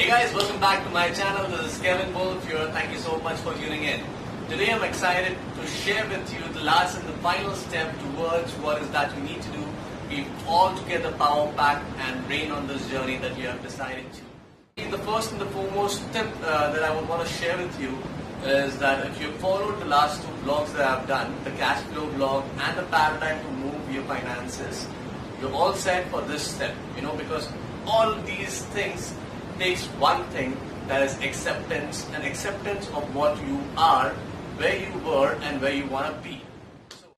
Hey guys, welcome back to my channel. This is Kevin Wolf here. Thank you so much for tuning in. Today I'm excited to share with you the last and the final step towards what is that you need to do. We all together power pack and rain on this journey that you have decided to. The first and the foremost tip that I would want to share with you is that if you followed the last two vlogs that I've done, the cash flow vlog and the paradigm to move your finances, you're all set for this step, because all these things takes one thing, that is acceptance, and acceptance of what you are, where you were and where you want to be.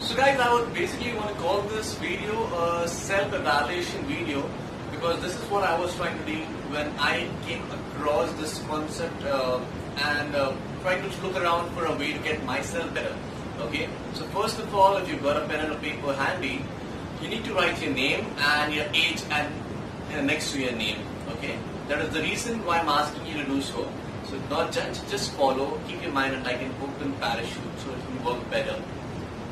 So guys, I would basically want to call this video a self-evaluation video, because this is what I was trying to do when I came across this concept and trying to look around for a way to get myself better. Okay, so first of all, if you've got a pen and a paper handy, you need to write your name and your age and next to your name. Okay, that is the reason why I'm asking you to do so. So not judge, just follow, keep your mind like an open parachute so it will work better.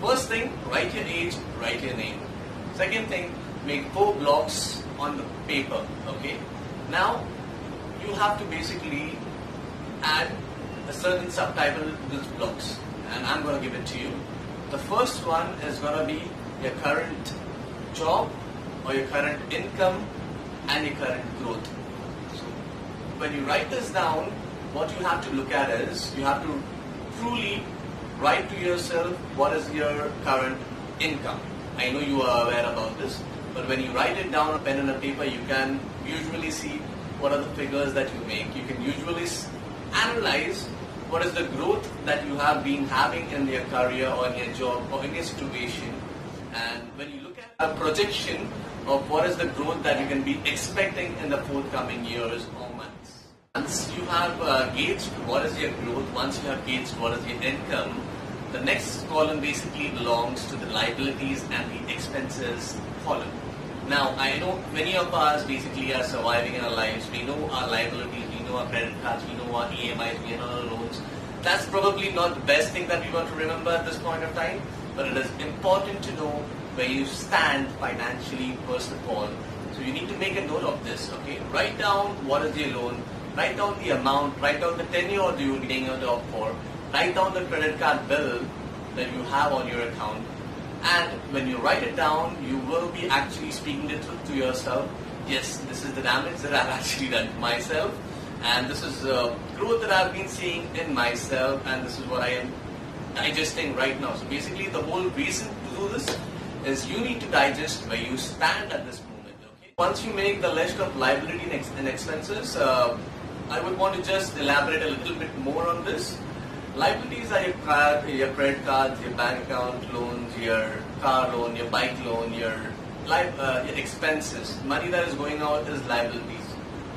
First thing, write your age, write your name. Second thing, make 4 blocks on the paper. Okay, now you have to basically add a certain subtitle to these blocks, and I'm going to give it to you. The first one is going to be your current job or your current income and your current growth. So when you write this down, what you have to look at is you have to truly write to yourself what is your current income. I know you are aware about this, but when you write it down on a pen and a paper, you can usually see what are the figures that you make. You can usually analyze what is the growth that you have been having in your career or in your job or in your situation. And when you look at a projection of what is the growth that you can be expecting in the forthcoming years or months. Once you have gauged what is your growth, once you have gauged what is your income, the next column basically belongs to the liabilities and the expenses column. Now, I know many of us basically are surviving in our lives. We know our liabilities, we know our credit cards, we know our EMIs, we know our loans. That's probably not the best thing that we want to remember at this point of time, but it is important to know where you stand financially first of all. So you need to make a note of this, okay? Write down what is your loan, write down the amount, write down the tenure you are paying it off for, write down the credit card bill that you have on your account. And when you write it down, you will be actually speaking the truth to yourself. Yes, this is the damage that I've actually done to myself, and this is growth that I've been seeing in myself, and this is what I am digesting right now. So basically the whole reason to do this is you need to digest where you stand at this moment. Okay? Once you make the list of liability and expenses, I would want to just elaborate a little bit more on this. Liabilities are your credit cards, your bank account loans, your car loan, your bike loan, your expenses. Money that is going out is liabilities.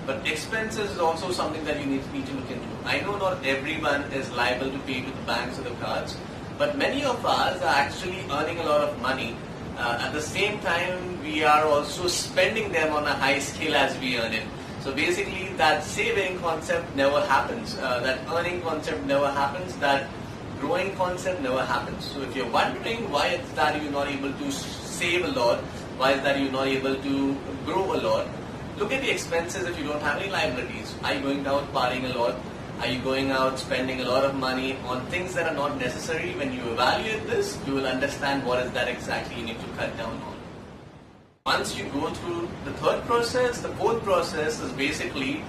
But expenses is also something that you need to look into. I know not everyone is liable to pay to the banks or the cards, but many of us are actually earning a lot of money. At the same time, we are also spending them on a high scale as we earn it. So basically, that saving concept never happens. That earning concept never happens. That growing concept never happens. So if you're wondering why it's that you're not able to save a lot, why is that you're not able to grow a lot, look at the expenses if you don't have any liabilities. Are you going out partying a lot? Are you going out spending a lot of money on things that are not necessary? When you evaluate this, you will understand what is that exactly you need to cut down on. Once you go through the third process, the fourth process is basically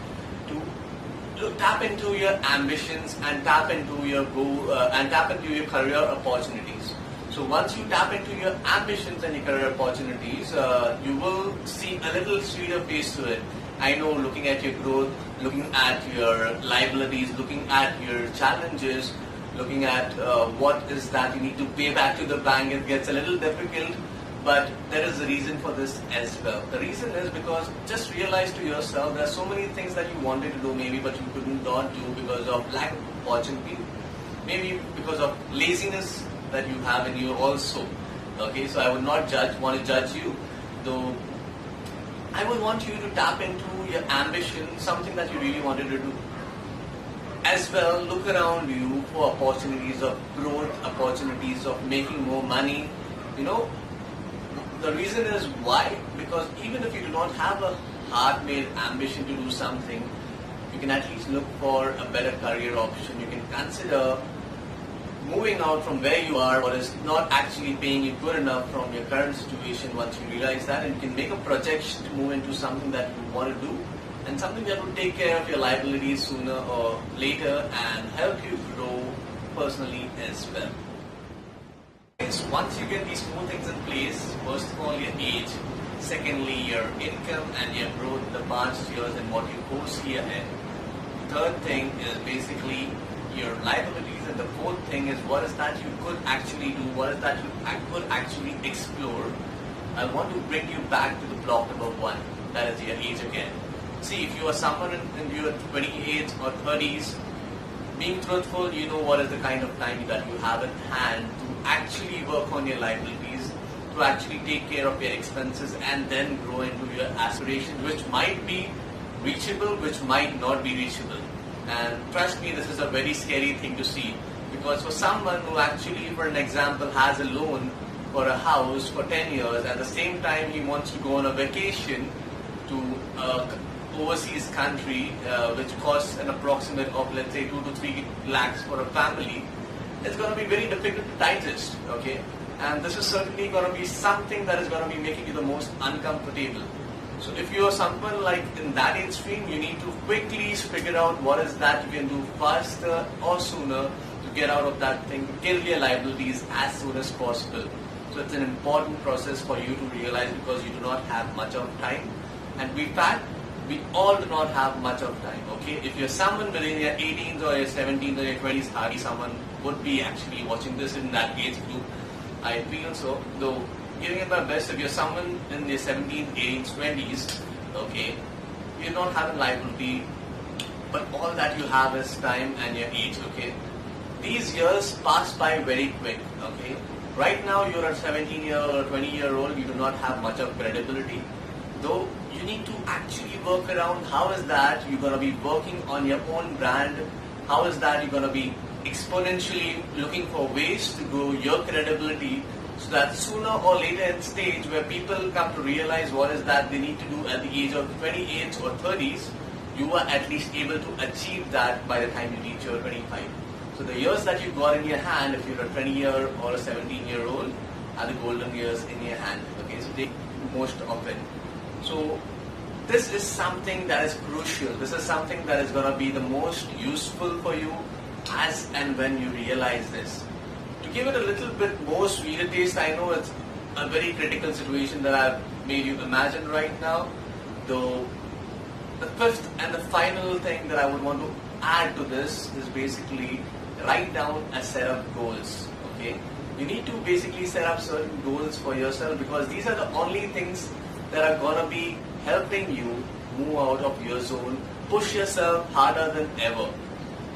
to tap into your ambitions and tap into your your career opportunities. So once you tap into your ambitions and your career opportunities, you will see a little sweeter face to it. I know, looking at your growth, looking at your liabilities, looking at your challenges, looking at what is that you need to pay back to the bank, it gets a little difficult. But there is a reason for this as well. The reason is because just realize to yourself there are so many things that you wanted to do maybe, but you could not do because of lack of opportunity, maybe because of laziness that you have in you also. Okay, so I would not want to judge you, though I would want you to tap into your ambition, something that you really wanted to do. As well, look around you for opportunities of growth, opportunities of making more money. The reason is why? Because even if you do not have a hard-made ambition to do something, you can at least look for a better career option. You can consider moving out from where you are, or is not actually paying you good enough from your current situation. Once you realize that, and you can make a projection to move into something that you want to do, and something that will take care of your liabilities sooner or later and help you grow personally as well. Once you get these four things in place, first of all, your age, secondly, your income and your growth in the past years and what you foresee ahead. Third thing is basically your liabilities, and the fourth thing is what is that you could actually do, what is that you could actually explore. I want to bring you back to the block number one, that is your age again. See, if you are someone in your 28s or 30s, being truthful, you know what is the kind of time that you have at hand to actually work on your liabilities, to actually take care of your expenses, and then grow into your aspirations, which might be reachable, which might not be reachable. And trust me, this is a very scary thing to see, because for someone who actually, for an example, has a loan for a house for 10 years, at the same time he wants to go on a vacation to overseas country, which costs an approximate of, let's say, 2 to 3 lakhs for a family, it's going to be very difficult to digest, okay? And this is certainly going to be something that is going to be making you the most uncomfortable. So if you are someone like in that age stream, you need to quickly figure out what is that you can do faster or sooner to get out of that thing, kill your liabilities as soon as possible. So it's an important process for you to realize, because you do not have much of time. And in fact, we all do not have much of time, okay? If you're someone within your 18s or your 17s or your 20s, hardly someone would be actually watching this in that age group. I feel so, though giving it my best, if you're someone in your 17s, 18s, 20s, okay, you're not having liability, but all that you have is time and your age, okay? These years pass by very quick, okay? Right now you're a 17-year-old or 20-year-old, you do not have much of credibility, though you need to actually work around how is that you're going to be working on your own brand, how is that you're going to be exponentially looking for ways to grow your credibility, so that sooner or later at stage where people come to realize what is that they need to do at the age of 28 or 30s, you are at least able to achieve that by the time you reach your 25. So the years that you got in your hand, if you're a 20-year or a 17-year-old, are the golden years in your hand. Okay, so take most of it. So this is something that is crucial. This is something that is going to be the most useful for you as and when you realize this. To give it a little bit more sweeter taste, I know it's a very critical situation that I've made you imagine right now, though the fifth and the final thing that I would want to add to this is basically write down a set of goals, okay? You need to basically set up certain goals for yourself, because these are the only things that are going to be helping you move out of your zone, push yourself harder than ever.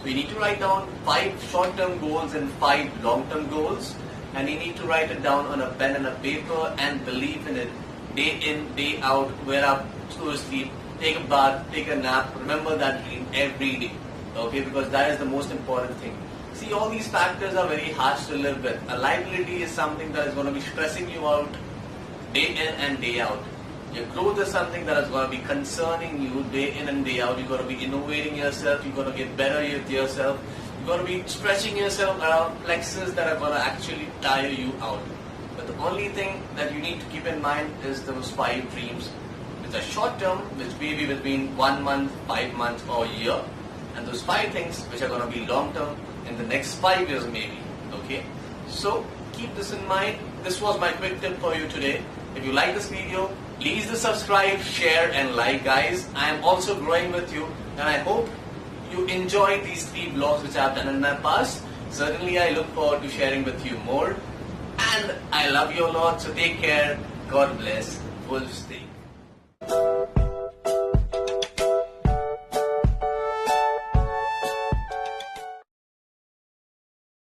So you need to write down 5 short-term goals and 5 long-term goals, and you need to write it down on a pen and a paper and believe in it day in, day out, wear up, go to sleep, take a bath, take a nap, remember that dream every day, okay, because that is the most important thing. See, all these factors are very harsh to live with. A liability is something that is going to be stressing you out day in and day out. Your growth is something that is going to be concerning you day in and day out. You're going to be innovating yourself. You're going to get better with yourself. You're going to be stretching yourself around plexus that are going to actually tire you out. But the only thing that you need to keep in mind is those 5 dreams, which are short term, which may be between 1 month, 5 months, or a year, and those 5 things which are going to be long term in the next 5 years maybe. Okay, so keep this in mind. This was my quick tip for you today. If you like this video, please do subscribe, share and like, guys. I am also growing with you, and I hope you enjoyed these 3 vlogs which I have done in my past. Certainly I look forward to sharing with you more, and I love you a lot, so take care. God bless. Full stay.